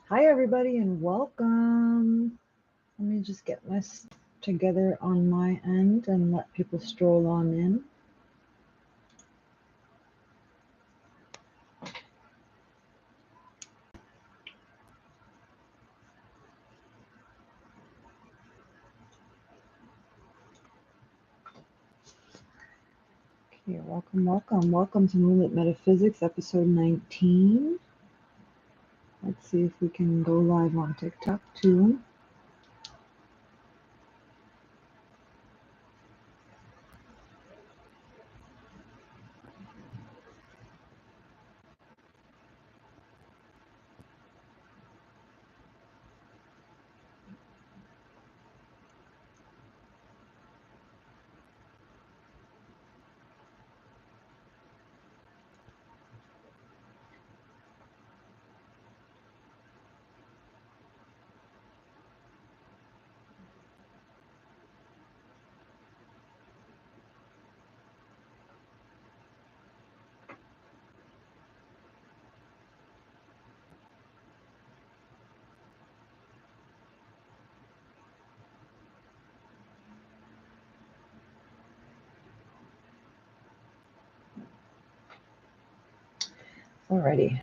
Hi, everybody, and welcome. Let me just get my together on my end and let people stroll on in. Okay, welcome to Moonlit Metaphysics, episode 19. Let's see if we can go live on TikTok too. Alrighty.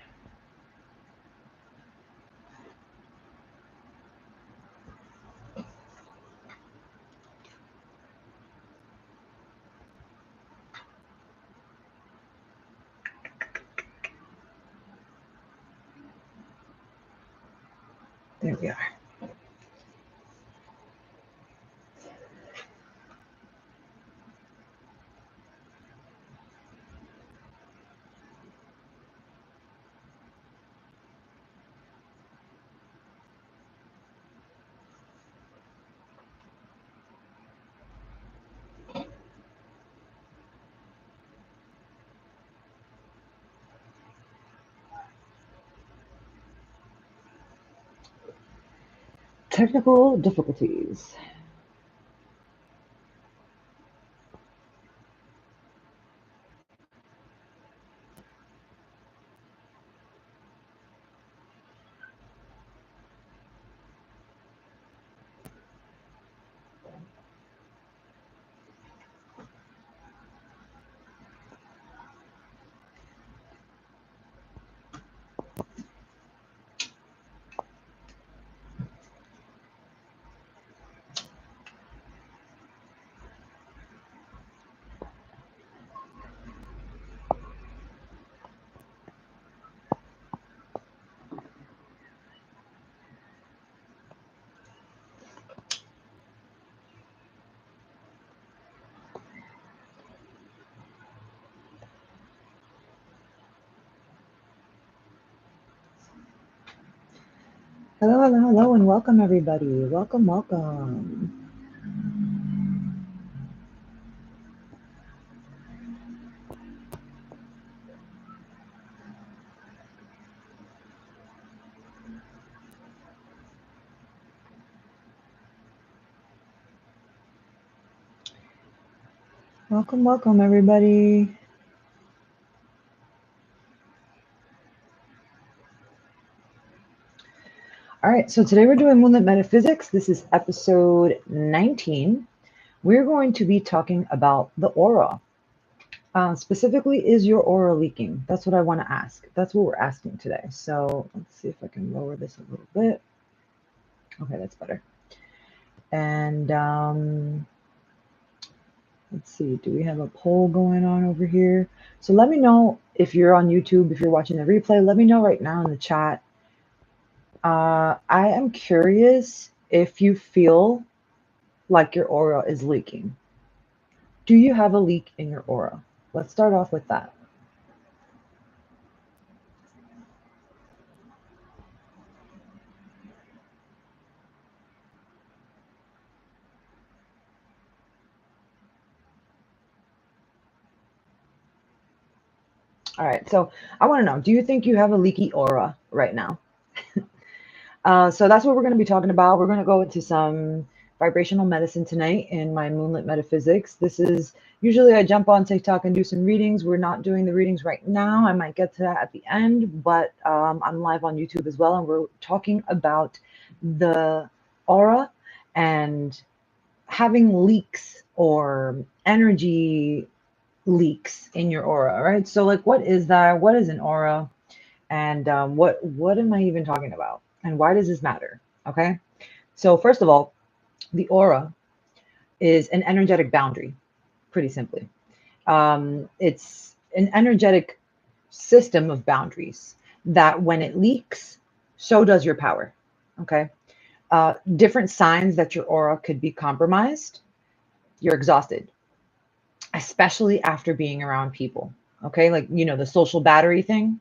There we are. Technical difficulties. Hello, and welcome, everybody. Welcome. Welcome, everybody. All right, so today we're doing Moonlit Metaphysics. This is episode 19. We're going to be talking about the aura. Specifically, is your aura leaking? That's what I want to ask. That's what we're asking today. So let's see if I can lower this a little bit. Okay, that's better. And let's see, do we have a poll going on over here? So let me know if you're on YouTube, if you're watching the replay, let me know right now in the chat. I am curious if you feel like your aura is leaking. Do you have a leak in your aura? Let's start off with that. All right, so I want to know, do you think you have a leaky aura right now? So that's what we're going to be talking about. We're going to go into some vibrational medicine tonight in my Moonlit Metaphysics. This is usually I jump on TikTok and do some readings. We're not doing the readings right now. I might get to that at the end, but I'm live on YouTube as well, and we're talking about the aura and having leaks or energy leaks in your aura, right? So, like, what is that? What is an aura? And what am I even talking about? And why does this matter? Okay. So, first of all, the aura is an energetic boundary, pretty simply. It's an energetic system of boundaries that when it leaks, so does your power. Okay. Different signs that your aura could be compromised. You're exhausted, especially after being around people. Okay. Like, the social battery thing.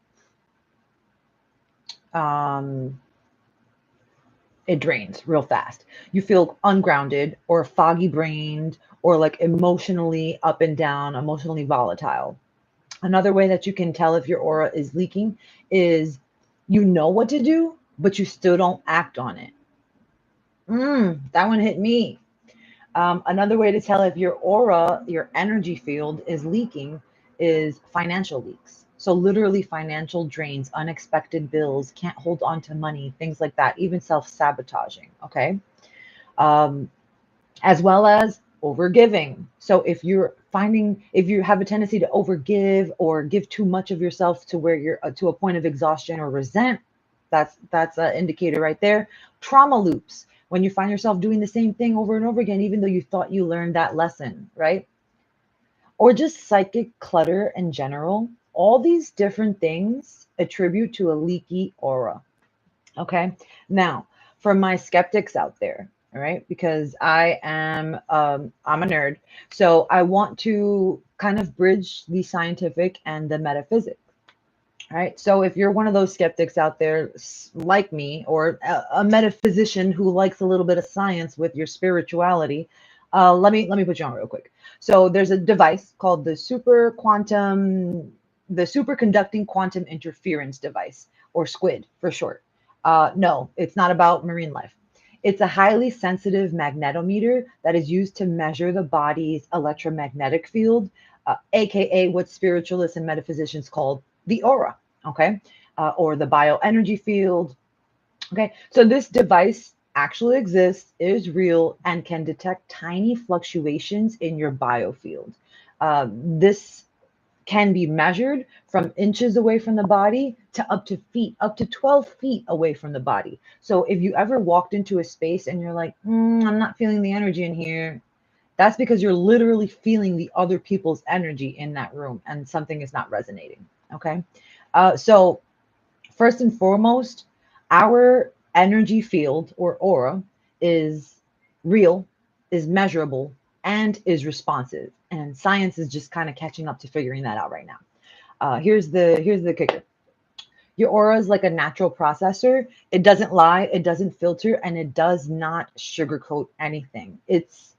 It drains real fast. You feel ungrounded or foggy brained or like emotionally up and down, emotionally volatile. Another way that you can tell if your aura is leaking is you know what to do, but you still don't act on it. That one hit me. Another way to tell if your aura, your energy field is leaking is financial leaks. So literally financial drains, unexpected bills, can't hold on to money, things like that, even self-sabotaging, okay? Um, as well as overgiving. So if you have a tendency to overgive or give too much of yourself to where you're to a point of exhaustion or resent, that's an indicator right there. Trauma loops, when you find yourself doing the same thing over and over again, even though you thought you learned that lesson, right? Or just psychic clutter in general. All these different things attribute to a leaky aura. Okay. Now, for my skeptics out there, all right, because I'm a nerd, so I want to kind of bridge the scientific and the metaphysics. All right. So if you're one of those skeptics out there like me, or a metaphysician who likes a little bit of science with your spirituality, let me put you on real quick. So there's a device called the superconducting quantum interference device, or SQUID for short. No, it's not about marine life. It's a highly sensitive magnetometer that is used to measure the body's electromagnetic field, aka what spiritualists and metaphysicians call the aura, okay, or the bioenergy field. Okay, so this device actually exists, is real, and can detect tiny fluctuations in your biofield. This can be measured from inches away from the body to up to feet, up to 12 feet away from the body. So if you ever walked into a space and you're like, I'm not feeling the energy in here, that's because you're literally feeling the other people's energy in that room and something is not resonating. Okay. So first and foremost, our energy field or aura is real, is measurable, and is responsive. And science is just kind of catching up to figuring that out right now. Here's the kicker. Your aura is like a natural processor. It doesn't lie, it doesn't filter, and it does not sugarcoat anything. It's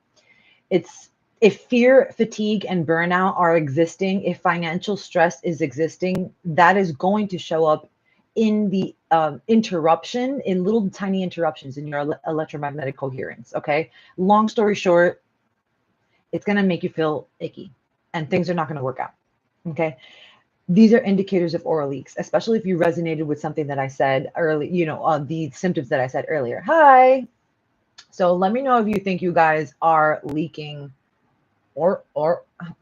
if fear, fatigue, and burnout are existing, if financial stress is existing, that is going to show up in the interruption, in little tiny interruptions in your electromagnetic coherence. Okay. Long story short, it's going to make you feel icky and things are not going to work out. Okay. These are indicators of aura leaks, especially if you resonated with something that I said early, the symptoms that I said earlier. Hi. So let me know if you think you guys are leaking or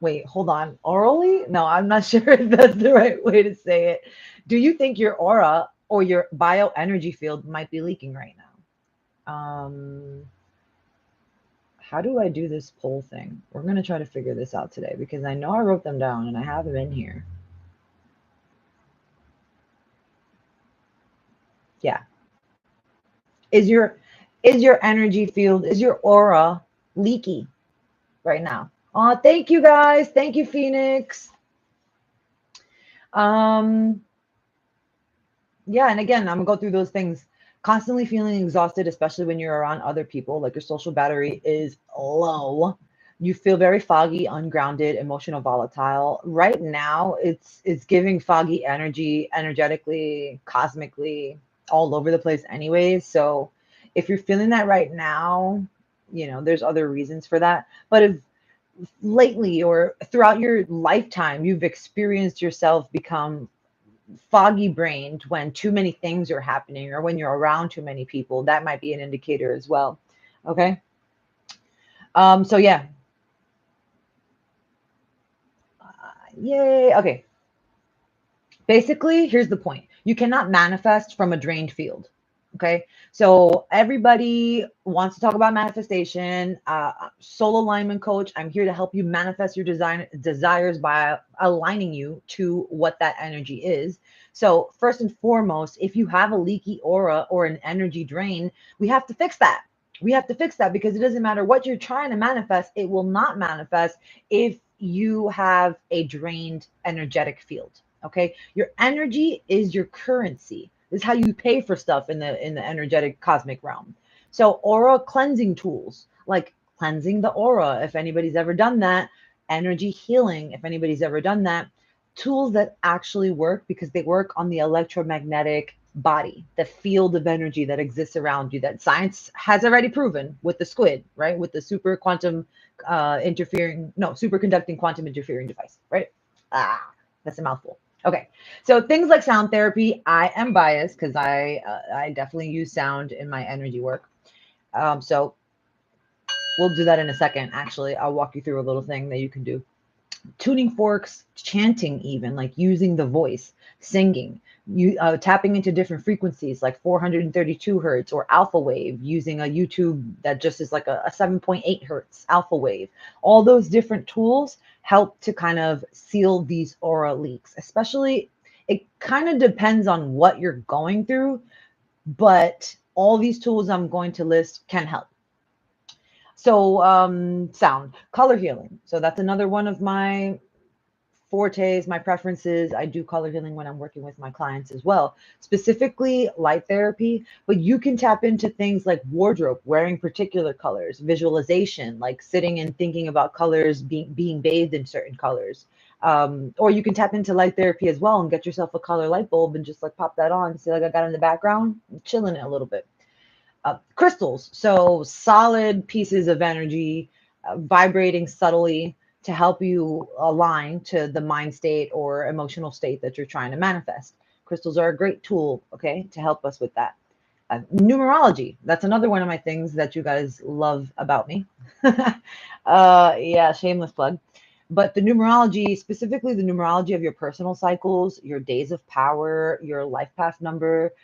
wait, hold on. Orally? No, I'm not sure if that's the right way to say it. Do you think your aura or your bioenergy field might be leaking right now? How do I do this poll thing? We're going to try to figure this out today because I know I wrote them down and I have them in here. Yeah. Is your energy field, is your aura leaky right now? Oh, thank you guys. Thank you, Phoenix. Yeah, and again, I'm gonna go through those things. Constantly feeling exhausted, especially when you're around other people, like your social battery is low. You feel very foggy, ungrounded, emotional, volatile. Right now, it's giving foggy energy, energetically, cosmically, all over the place anyways. So if you're feeling that right now, there's other reasons for that. But if lately or throughout your lifetime you've experienced yourself become foggy brained when too many things are happening or when you're around too many people, that might be an indicator as well. Okay. So yeah. Yay. Okay. Basically, here's the point. You cannot manifest from a drained field. Okay. So everybody wants to talk about manifestation. Soul alignment coach. I'm here to help you manifest your desires by aligning you to what that energy is. So first and foremost, if you have a leaky aura or an energy drain, we have to fix that. We have to fix that because it doesn't matter what you're trying to manifest. It will not manifest if you have a drained energetic field. Okay. Your energy is your currency. This is how you pay for stuff in the energetic cosmic realm. So aura cleansing tools, like cleansing the aura, if anybody's ever done that, energy healing, if anybody's ever done that, tools that actually work because they work on the electromagnetic body, the field of energy that exists around you that science has already proven with the squid, right? With the super quantum superconducting quantum interfering device, right? That's a mouthful. Okay, so things like sound therapy, I am biased because I definitely use sound in my energy work. So we'll do that in a second. Actually, I'll walk you through a little thing that you can do. Tuning forks, chanting, even like using the voice, singing, you tapping into different frequencies like 432 hertz or alpha wave, using a YouTube that just is like a 7.8 hertz alpha wave. All those different tools help to kind of seal these aura leaks. Especially, it kind of depends on what you're going through, but all these tools I'm going to list can help. So, sound, color healing. So that's another one of my fortes, my preferences. I do color healing when I'm working with my clients as well, specifically light therapy, but you can tap into things like wardrobe, wearing particular colors, visualization, like sitting and thinking about colors, being bathed in certain colors. Or you can tap into light therapy as well and get yourself a color light bulb and just like pop that on. See, like I got in the background, chilling it a little bit. Crystals, so solid pieces of energy, vibrating subtly to help you align to the mind state or emotional state that you're trying to manifest. Crystals are a great tool, okay, to help us with that. Numerology, that's another one of my things that you guys love about me. Yeah, shameless plug. But the numerology, specifically the numerology of your personal cycles, your days of power, your life path number,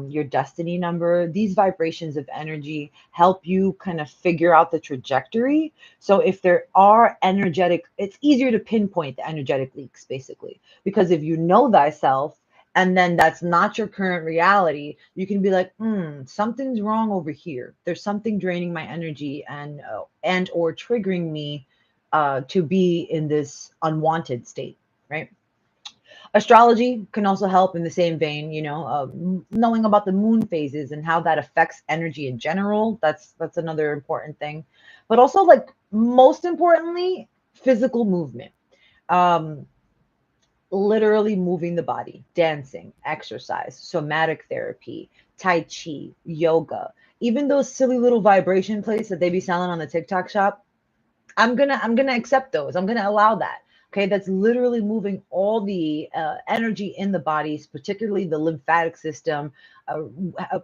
your destiny number, these vibrations of energy help you kind of figure out the trajectory. So if there are energetic, it's easier to pinpoint the energetic leaks, basically, because if you know thyself, and then that's not your current reality, you can be like, something's wrong over here. There's something draining my energy and or triggering me to be in this unwanted state, right? Astrology can also help in the same vein, knowing about the moon phases and how that affects energy in general. That's another important thing. But also, like, most importantly, physical movement. Um, Literally moving the body, dancing, exercise, somatic therapy, tai chi, yoga, even those silly little vibration plates that they be selling on the TikTok shop. I'm gonna accept those. I'm gonna allow that. Okay, that's literally moving all the energy in the bodies, particularly the lymphatic system, uh, uh,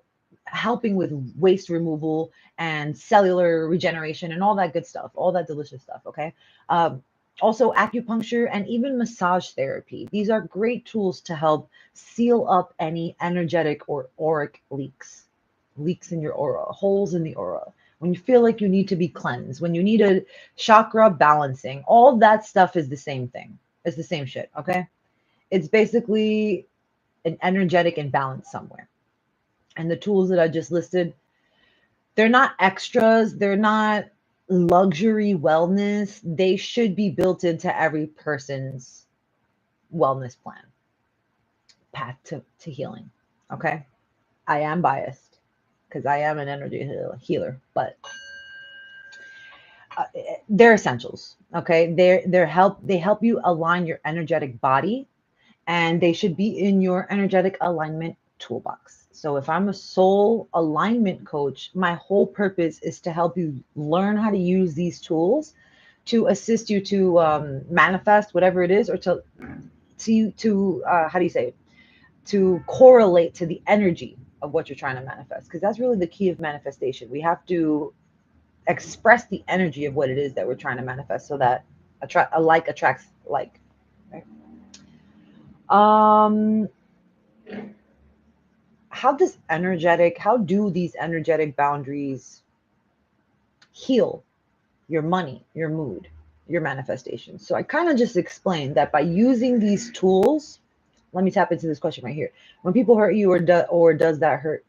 helping with waste removal and cellular regeneration and all that good stuff, all that delicious stuff. Okay. Um, Also, acupuncture and even massage therapy. These are great tools to help seal up any energetic or auric leaks in your aura, holes in the aura. When you feel like you need to be cleansed, when you need a chakra balancing, all that stuff is the same thing. It's the same shit. Okay. It's basically an energetic imbalance somewhere. And the tools that I just listed, they're not extras, they're not luxury wellness. They should be built into every person's wellness plan, path to healing. Okay. I am biased because I am an energy healer, but uh, they're essentials. Okay. They help you align your energetic body, and they should be in your energetic alignment toolbox. So if I'm a soul alignment coach, my whole purpose is to help you learn how to use these tools to assist you to manifest whatever it is, or to how do you say it? To correlate to the energy of what you're trying to manifest, because that's really the key of manifestation. We have to express the energy of what it is that we're trying to manifest, so that a like attracts like. Right? Um, how do these energetic boundaries heal your money, your mood, your manifestation? So I kind of just explained that by using these tools. Let me tap into this question right here. When people hurt you, or does that hurt?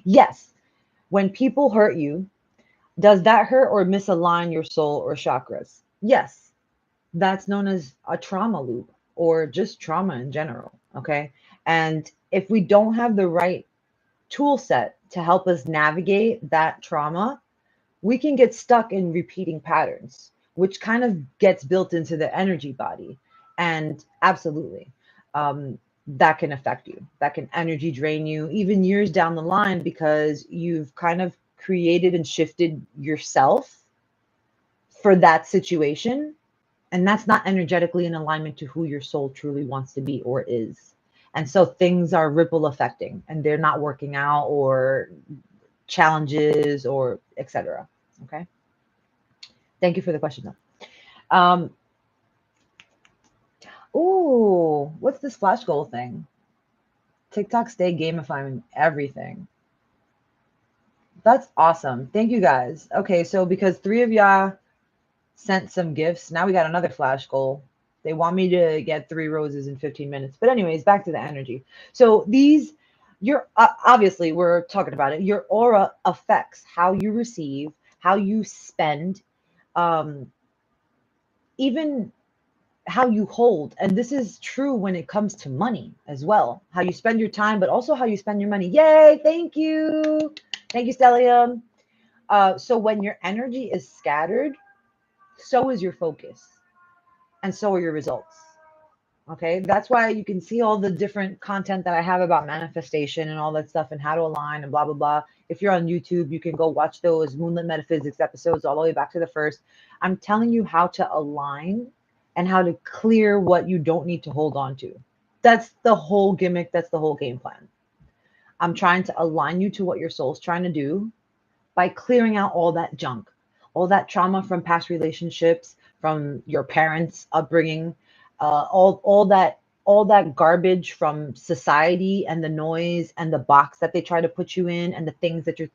Yes. When people hurt you, does that hurt or misalign your soul or chakras? Yes. That's known as a trauma loop, or just trauma in general. Okay. And if we don't have the right tool set to help us navigate that trauma, we can get stuck in repeating patterns, which kind of gets built into the energy body. And absolutely, that can affect you. That can energy drain you even years down the line, because you've kind of created and shifted yourself for that situation. And that's not energetically in alignment to who your soul truly wants to be or is. And so things are ripple affecting, and they're not working out, or challenges, or etc. Okay. Thank you for the question though. Ooh, what's this flash goal thing? TikTok stay gamifying everything. That's awesome. Thank you guys. Okay, so because 3 of y'all sent some gifts, now we got another flash goal. They want me to get 3 roses in 15 minutes. But anyways, back to the energy. So you're obviously, we're talking about it. Your aura affects how you receive, how you spend, even how you hold. And this is true when it comes to money as well. How you spend your time, but also how you spend your money. Yay! Thank you. Thank you, Stellium. So when your energy is scattered, so is your focus, and so are your results. Okay, that's why you can see all the different content that I have about manifestation and all that stuff, and how to align and blah blah blah. If you're on YouTube, you can go watch those Moonlit Metaphysics episodes all the way back to the first. I'm telling you how to align and how to clear what you don't need to hold on to. That's the whole gimmick. That's the whole game plan. I'm trying to align you to what your soul's trying to do by clearing out all that junk, all that trauma from past relationships, from your parents' upbringing, all that garbage from society and the noise and the box that they try to put you in, and the things that you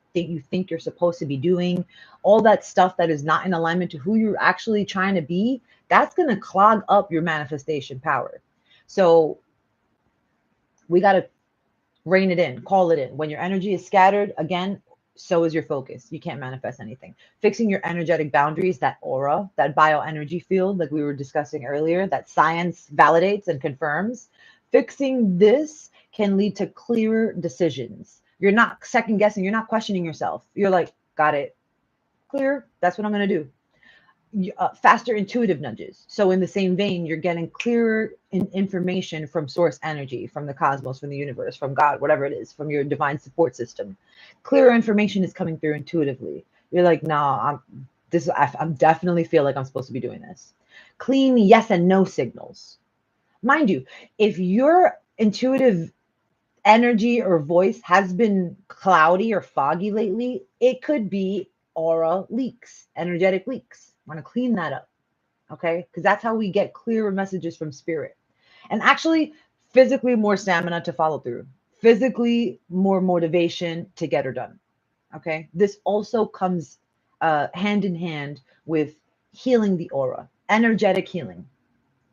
think you're supposed to be doing, all that stuff that is not in alignment to who you're actually trying to be. That's going to clog up your manifestation power. So we got to rein it in, call it in. When your energy is scattered, again, so is your focus. You can't manifest anything. Fixing your energetic boundaries, that aura, that bioenergy field, like we were discussing earlier, that science validates and confirms. Fixing this can lead to clearer decisions. You're not second guessing. You're not questioning yourself. You're like, got it. Clear. That's what I'm going to do. Faster intuitive nudges. So in the same vein, you're getting clearer information from source energy, from the cosmos, from the universe, from God, whatever it is, from your divine support system. Clearer information is coming through intuitively. You're like, nah, I'm definitely feel like I'm supposed to be doing this. Clean yes and no signals. Mind you, if your intuitive energy or voice has been cloudy or foggy lately, it could be aura leaks, energetic leaks. Want to clean that up, okay? Because that's how we get clearer messages from spirit. And actually, physically more stamina to follow through, physically more motivation to get her done, okay? This also comes hand in hand with healing the aura, energetic healing.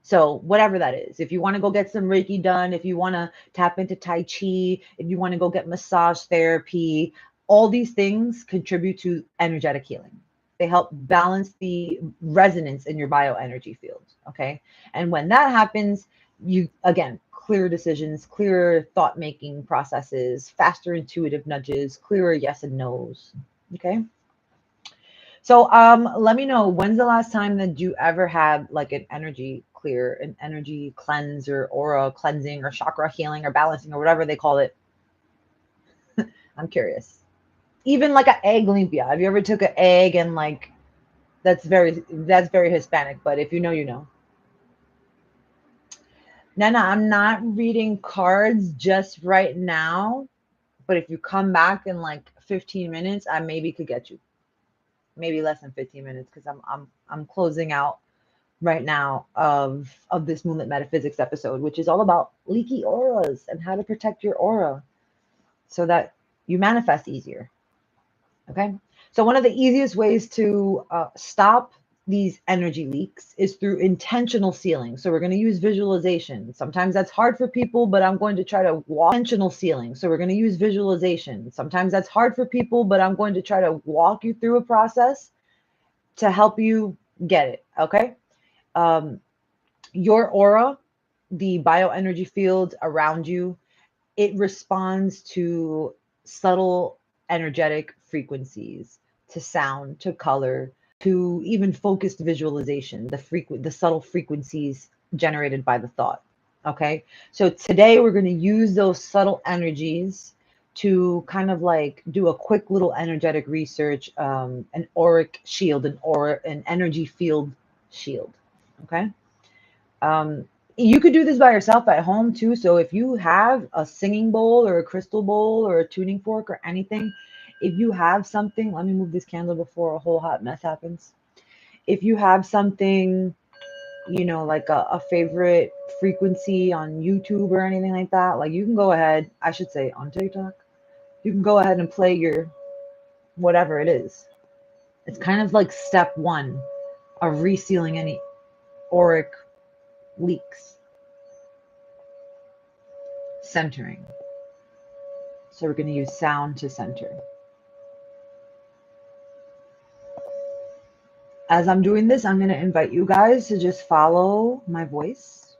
So whatever that is, if you want to go get some Reiki done, if you want to tap into Tai Chi, if you want to go get massage therapy, all these things contribute to energetic healing. They help balance the resonance in your bioenergy field. Okay. And when that happens, you, again, clearer decisions, clearer thought making processes, faster intuitive nudges, clearer yes and no's. Okay. So let me know, when's the last time that you ever had like an energy clear, an energy cleanse or aura cleansing or chakra healing or balancing or whatever they call it. I'm curious. Even like an egg limpia. Have you ever took an egg and like that's very Hispanic, but if you know, you know. Nana, I'm not reading cards just right now, but if you come back in like 15 minutes, I maybe could get you. Maybe less than 15 minutes because I'm closing out right now of this Moonlit Metaphysics episode, which is all about leaky auras and how to protect your aura so that you manifest easier. Okay. So one of the easiest ways to stop these energy leaks is through intentional sealing. So we're going to use visualization. Sometimes that's hard for people, but I'm going to try to walk intentional sealing. So we're going to use visualization. Sometimes that's hard for people, but I'm going to try to walk you through a process to help you get it. Okay. Your aura, the bioenergy field around you, it responds to subtle energetic frequencies, to sound, to color, to even focused visualization, the subtle frequencies generated by the thought. Okay. So today we're going to use those subtle energies to kind of like do a quick little energetic research, an auric shield, an energy field shield. Okay. You could do this by yourself at home too. So if you have a singing bowl or a crystal bowl or a tuning fork or anything, if you have something, let me move this candle before a whole hot mess happens. If you have something, you know, like a favorite frequency on YouTube or anything like that, like you can go ahead, I should say on TikTok, you can go ahead and play your whatever it is. It's kind of like step one of resealing any auric leaks. Centering. So we're going to use sound to center. As I'm doing this, I'm going to invite you guys to just follow my voice.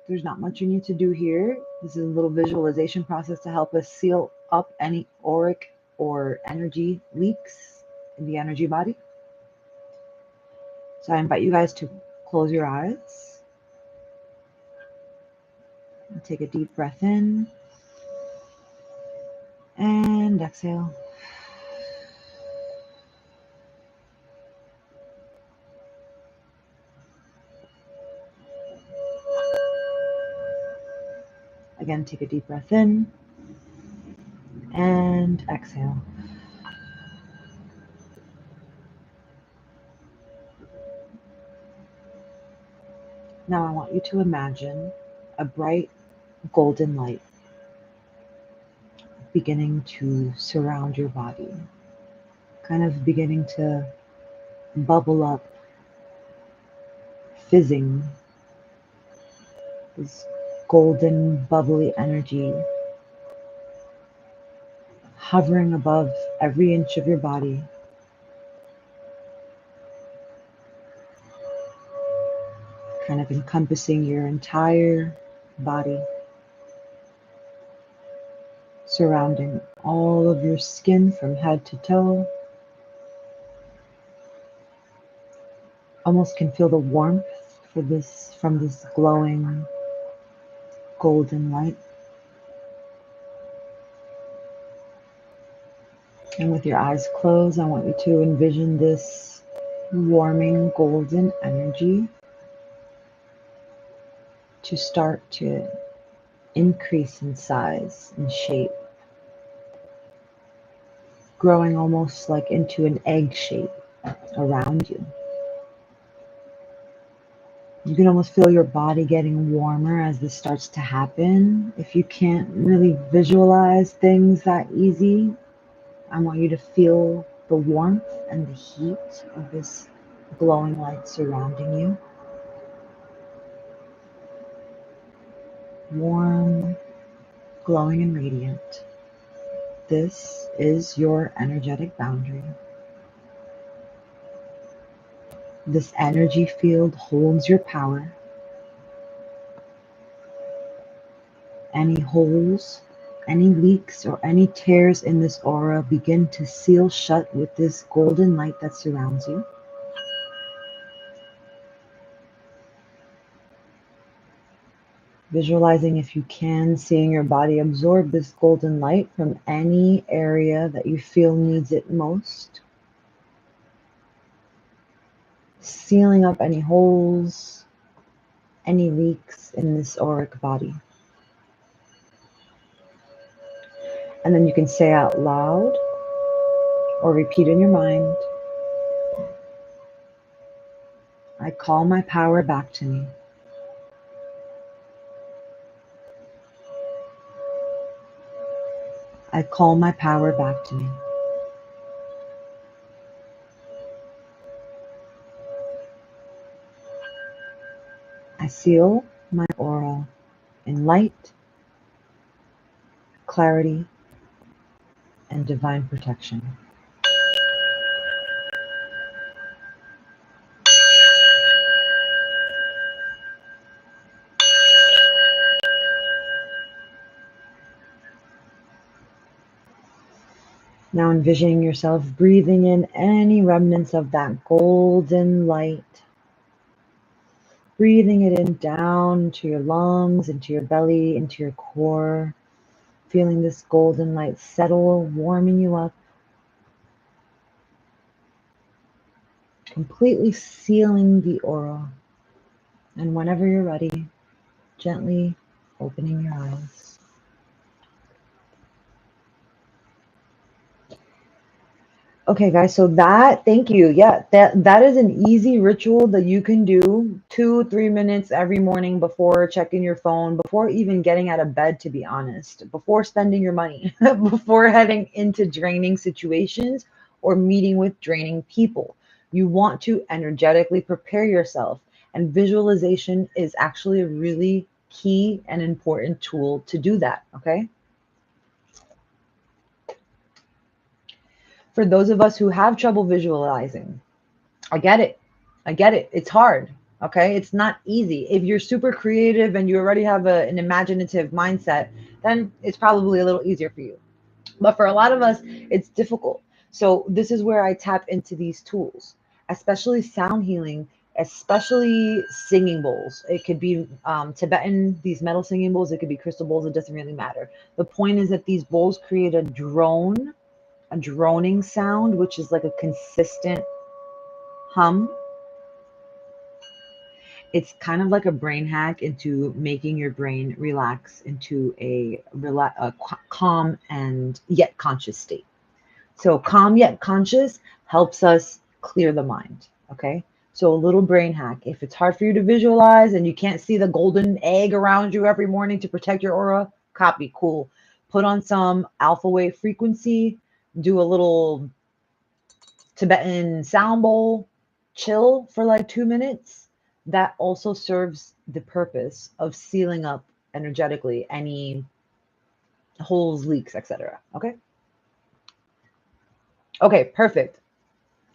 There's not much you need to do here. This is a little visualization process to help us seal up any auric or energy leaks in the energy body. So I invite you guys to close your eyes and take a deep breath in and exhale. Again, take a deep breath in and exhale. Now I want you to imagine a bright golden light beginning to surround your body, kind of beginning to bubble up, fizzing, this golden bubbly energy hovering above every inch of your body, kind of encompassing your entire body, surrounding all of your skin from head to toe. Almost can feel the warmth from this glowing golden light. And with your eyes closed, I want you to envision this warming golden energy to start to increase in size and shape, growing almost like into an egg shape around you. You can almost feel your body getting warmer as this starts to happen. If you can't really visualize things that easy, I want you to feel the warmth and the heat of this glowing light surrounding you. Warm, glowing and radiant. This is your energetic boundary. This energy field holds your power. Any holes, any leaks, or any tears in this aura begin to seal shut with this golden light that surrounds you. Visualizing, if you can, seeing your body absorb this golden light from any area that you feel needs it most. Sealing up any holes, any leaks in this auric body. And then you can say out loud or repeat in your mind, I call my power back to me. I call my power back to me. I seal my aura in light, clarity, and divine protection. Now envisioning yourself breathing in any remnants of that golden light. Breathing it in down to your lungs, into your belly, into your core. Feeling this golden light settle, warming you up. Completely sealing the aura. And whenever you're ready, gently opening your eyes. Okay, guys, so thank you. Yeah, that is an easy ritual that you can do 2-3 minutes every morning before checking your phone, before even getting out of bed, to be honest, before spending your money, before heading into draining situations or meeting with draining people. You want to energetically prepare yourself, and visualization is actually a really key and important tool to do that, okay? For those of us who have trouble visualizing, I get it. I get it. It's hard. Okay. It's not easy. If you're super creative and you already have an imaginative mindset, then it's probably a little easier for you. But for a lot of us, it's difficult. So this is where I tap into these tools, especially sound healing, especially singing bowls. It could be Tibetan, these metal singing bowls. It could be crystal bowls. It doesn't really matter. The point is that these bowls create a droning sound, which is like a consistent hum. It's kind of like a brain hack into making your brain relax into a calm and yet conscious state. So calm yet conscious helps us clear the mind. Okay. So a little brain hack. If it's hard for you to visualize and you can't see the golden egg around you every morning to protect your aura, copy. Cool. Put on some alpha wave frequency. Do a little Tibetan sound bowl, chill for like 2 minutes. That also serves the purpose of sealing up energetically any holes, leaks, etc. Okay. Okay, perfect.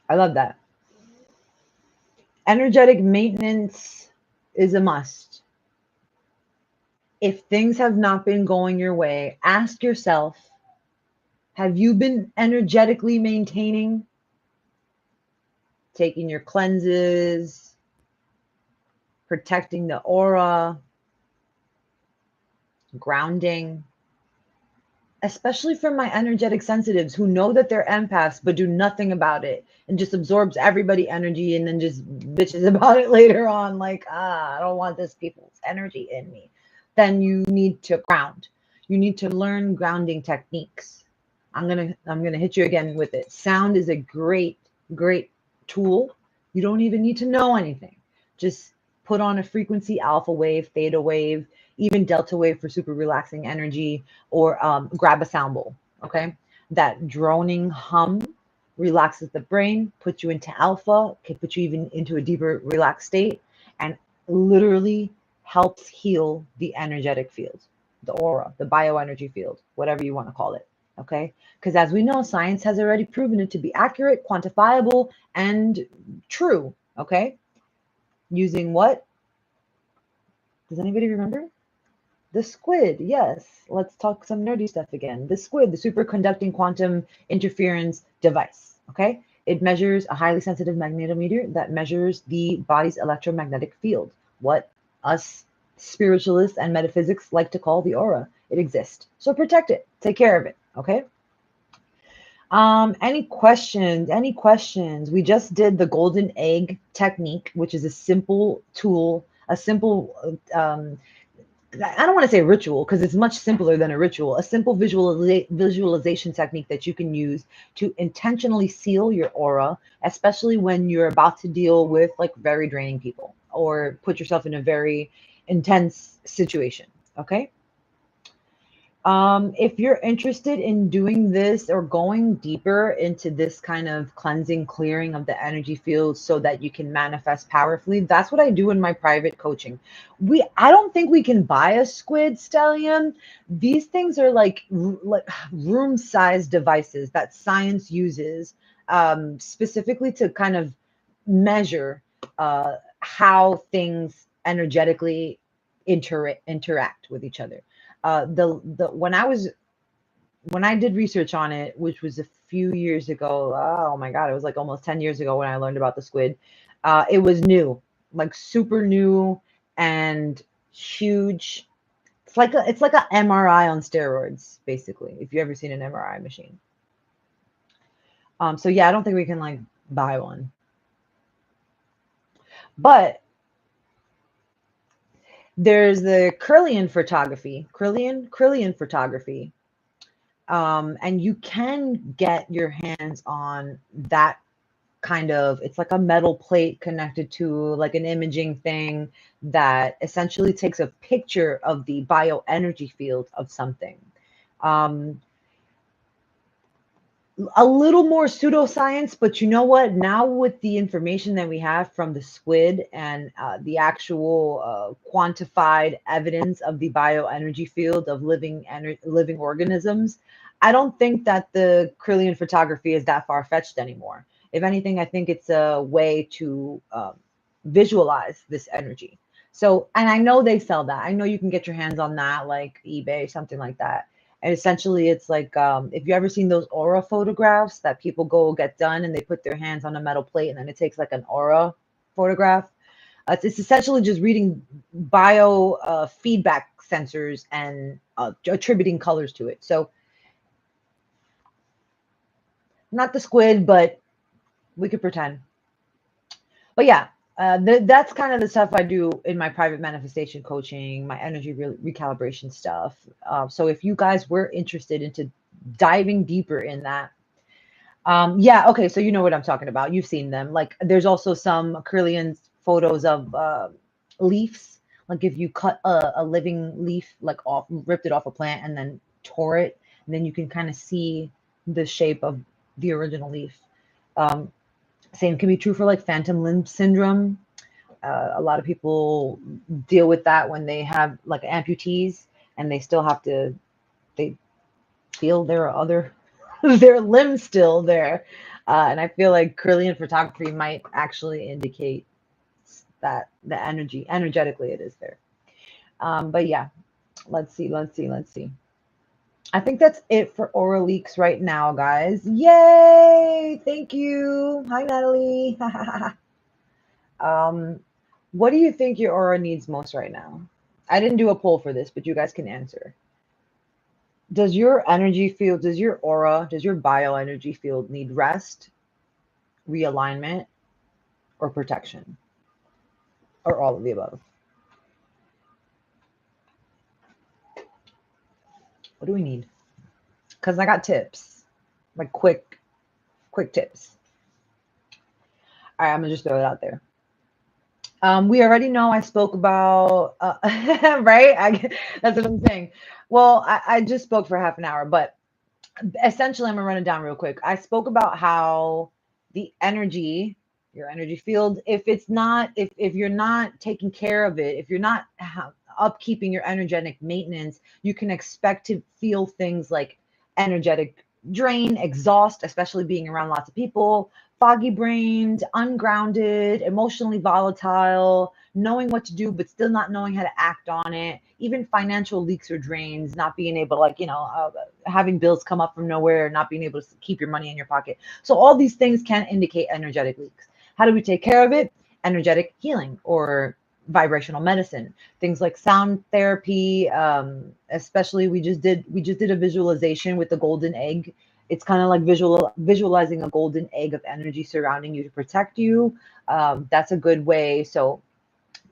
I love that. Energetic maintenance is a must. If things have not been going your way, ask yourself, have you been energetically maintaining? Taking your cleanses, protecting the aura, grounding, especially for my energetic sensitives who know that they're empaths but do nothing about it and just absorbs everybody energy and then just bitches about it later on, like, I don't want this people's energy in me. Then you need to ground. You need to learn grounding techniques. I'm gonna hit you again with it. Sound is a great tool. You don't even need to know anything. Just put on a frequency, alpha wave, theta wave, even delta wave for super relaxing energy, or grab a sound bowl. Okay. That droning hum relaxes the brain, puts you into alpha, can put you even into a deeper relaxed state, and literally helps heal the energetic field, the aura, the bioenergy field, whatever you want to call it. Okay. Because as we know, science has already proven it to be accurate, quantifiable, and true. Okay. Using what? Does anybody remember? The squid, yes. Let's talk some nerdy stuff again. The squid, the superconducting quantum interference device, okay? It measures a highly sensitive magnetometer that measures the body's electromagnetic field, what us spiritualists and metaphysics like to call the aura. It exists. So protect it. Take care of it. Okay. Any questions? Any questions? We just did the golden egg technique, which is a simple tool, a simple, I don't want to say ritual because it's much simpler than a ritual, a simple visualization technique that you can use to intentionally seal your aura, especially when you're about to deal with like very draining people or put yourself in a very intense situation. Okay. If you're interested in doing this or going deeper into this kind of cleansing, clearing of the energy field so that you can manifest powerfully, that's what I do in my private coaching. I don't think we can buy a squid stellium. These things are like room-sized devices that science uses specifically to kind of measure how things energetically interact with each other. The when I did research on it, which was a few years ago, oh my God, it was like almost 10 years ago when I learned about the squid. It was new, like super new and huge. It's like a MRI on steroids, basically, if you ever seen an MRI machine. So yeah, I don't think we can like buy one. But there's the Kirlian photography. And you can get your hands on that kind of, it's like a metal plate connected to like an imaging thing that essentially takes a picture of the bioenergy field of something. A little more pseudoscience, but you know what? Now with the information that we have from the squid and the actual quantified evidence of the bioenergy field of living organisms, I don't think that the Kirlian photography is that far fetched anymore. If anything, I think it's a way to visualize this energy. So, and I know they sell that. I know you can get your hands on that, like eBay, something like that. And essentially, it's like if you ever seen those aura photographs that people go get done and they put their hands on a metal plate and then it takes like an aura photograph. It's essentially just reading bio feedback sensors and attributing colors to it. So not the squid, but we could pretend. But yeah, that's kind of the stuff I do in my private manifestation coaching, my energy recalibration stuff. So if you guys were interested into diving deeper in that, yeah, okay, so you know what I'm talking about. You've seen them. Like there's also some Kirlian photos of leaves. Like if you cut a living leaf, like off, ripped it off a plant and then tore it, and then you can kind of see the shape of the original leaf. Um, Same can be true for like phantom limb syndrome. A lot of people deal with that when they have like amputees and they still have to, they feel their other, their limbs still there. And I feel like Kirlian photography might actually indicate that the energetically it is there. But yeah, let's see. I think that's it for aura leaks right now, guys. Yay! Thank you. Hi, Natalie. What do you think your aura needs most right now? I didn't do a poll for this, but you guys can answer. Does your energy field, does your aura, does your bioenergy field need rest, realignment, or protection? Or all of the above? What do we need? Because I got tips, like quick tips. All right, I'm gonna just throw it out there. We already know I spoke about, right? That's what I'm saying. Well, I just spoke for half an hour, but essentially, I'm gonna run it down real quick. I spoke about how the energy, your energy field, if you're not taking care of it, if you're not upkeeping your energetic maintenance, you can expect to feel things like energetic drain, exhaust, especially being around lots of people, foggy brained, ungrounded, emotionally volatile, knowing what to do, but still not knowing how to act on it, even financial leaks or drains, not being able to, like, having bills come up from nowhere, not being able to keep your money in your pocket. So all these things can indicate energetic leaks. How do we take care of it? Energetic healing or vibrational medicine, things like sound therapy. Especially we just did a visualization with the golden egg. It's kind of like visualizing a golden egg of energy surrounding you to protect you. That's a good way. So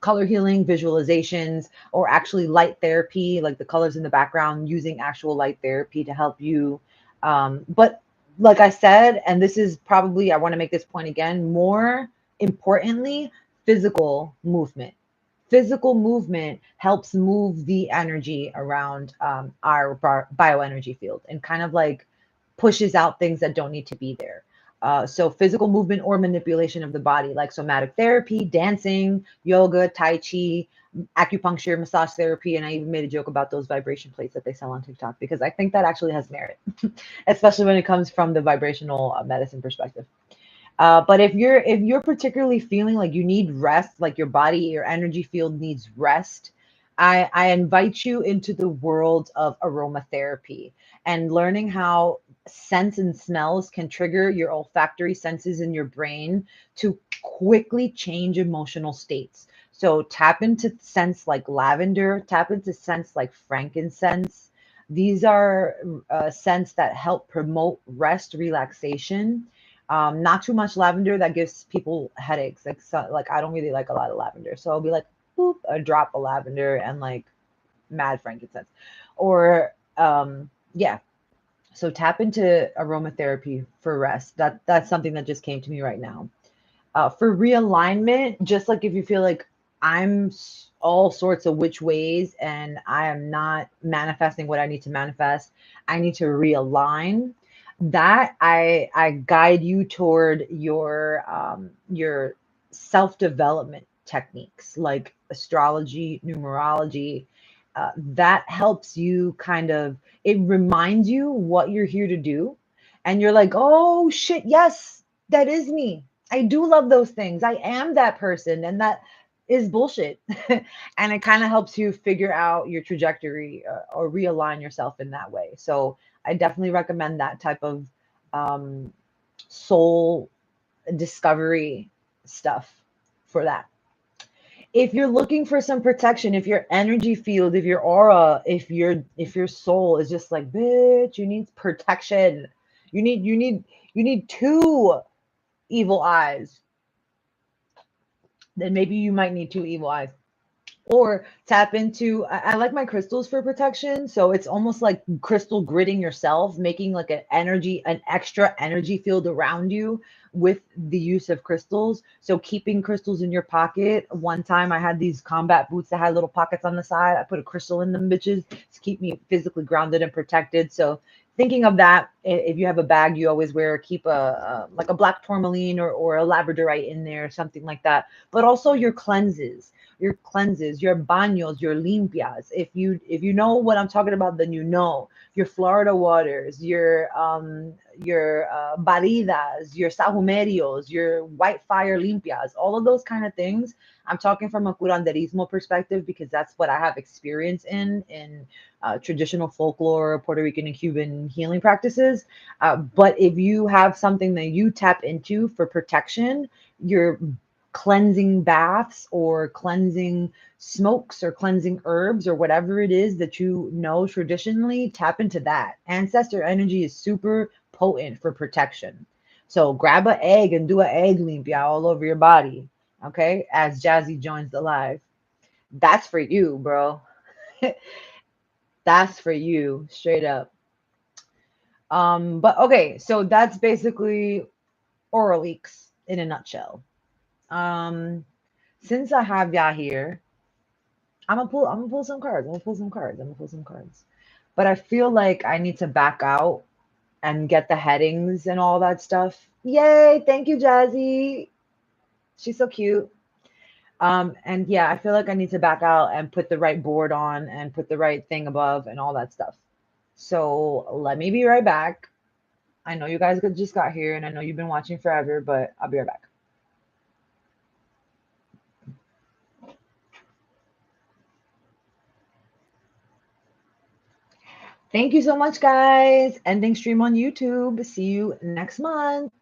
color healing, visualizations, or actually light therapy, like the colors in the background, using actual light therapy to help you. But like I said, and this is probably, I want to make this point again, more importantly, physical movement. Physical movement helps move the energy around our bioenergy field and kind of like pushes out things that don't need to be there. So physical movement or manipulation of the body, like somatic therapy, dancing, yoga, tai chi, acupuncture, massage therapy, and I even made a joke about those vibration plates that they sell on TikTok because I think that actually has merit, especially when it comes from the vibrational medicine perspective. But if you're particularly feeling like you need rest, like your body, your energy field needs rest, I invite you into the world of aromatherapy and learning how scents and smells can trigger your olfactory senses in your brain to quickly change emotional states. So tap into scents like lavender, tap into scents like frankincense. These are scents that help promote rest, relaxation. Not too much lavender that gives people headaches. Like, so, like I don't really like a lot of lavender, so I'll be like, boop, a drop of lavender and like mad frankincense, or yeah. So tap into aromatherapy for rest. That's something that just came to me right now. For realignment, just like if you feel like I'm all sorts of which ways and I am not manifesting what I need to manifest, I need to realign. That I guide you toward your self development techniques like astrology, numerology. That helps you kind of, it reminds you what you're here to do, and you're like, oh shit, yes, that is me. I do love those things. I am that person, and that is bullshit. And it kind of helps you figure out your trajectory, or realign yourself in that way. So I definitely recommend that type of um, soul discovery stuff for that. If you're looking for some protection, if your energy field, if your aura, if your soul is just like, bitch, you need protection. You need two evil eyes, then maybe you might need two evil eyes. Or tap into, I like my crystals for protection. So it's almost like crystal gridding yourself, making like an extra energy field around you with the use of crystals. So keeping crystals in your pocket. One time I had these combat boots that had little pockets on the side. I put a crystal in them bitches to keep me physically grounded and protected. So thinking of that, if you have a bag you always wear, keep a like a black tourmaline, or a labradorite in there, something like that. But also your baños, your limpias. If you know what I'm talking about, then you know your Florida waters, your baridas, your sahumerios, your white fire limpias, all of those kind of things. I'm talking from a curanderismo perspective because that's what I have experience in traditional folklore, Puerto Rican and Cuban healing practices. But if you have something that you tap into for protection, your cleansing baths or cleansing smokes or cleansing herbs or whatever it is that you know traditionally, tap into that. Ancestor energy is super potent for protection. So grab an egg and do an egg limpia all over your body. Okay. As Jazzy joins the live. That's for you, bro. That's for you, straight up. But okay, so that's basically aura leaks in a nutshell. Um, since I have y'all here, I'm gonna pull some cards. I'm gonna pull some cards. But I feel like I need to back out and get the headings and all that stuff. Yay! Thank you, Jazzy. She's so cute. And yeah, I feel like I need to back out and put the right board on and put the right thing above and all that stuff. So let me be right back. I know you guys just got here and I know you've been watching forever, but I'll be right back. Thank you so much, guys. Ending stream on YouTube. See you next month.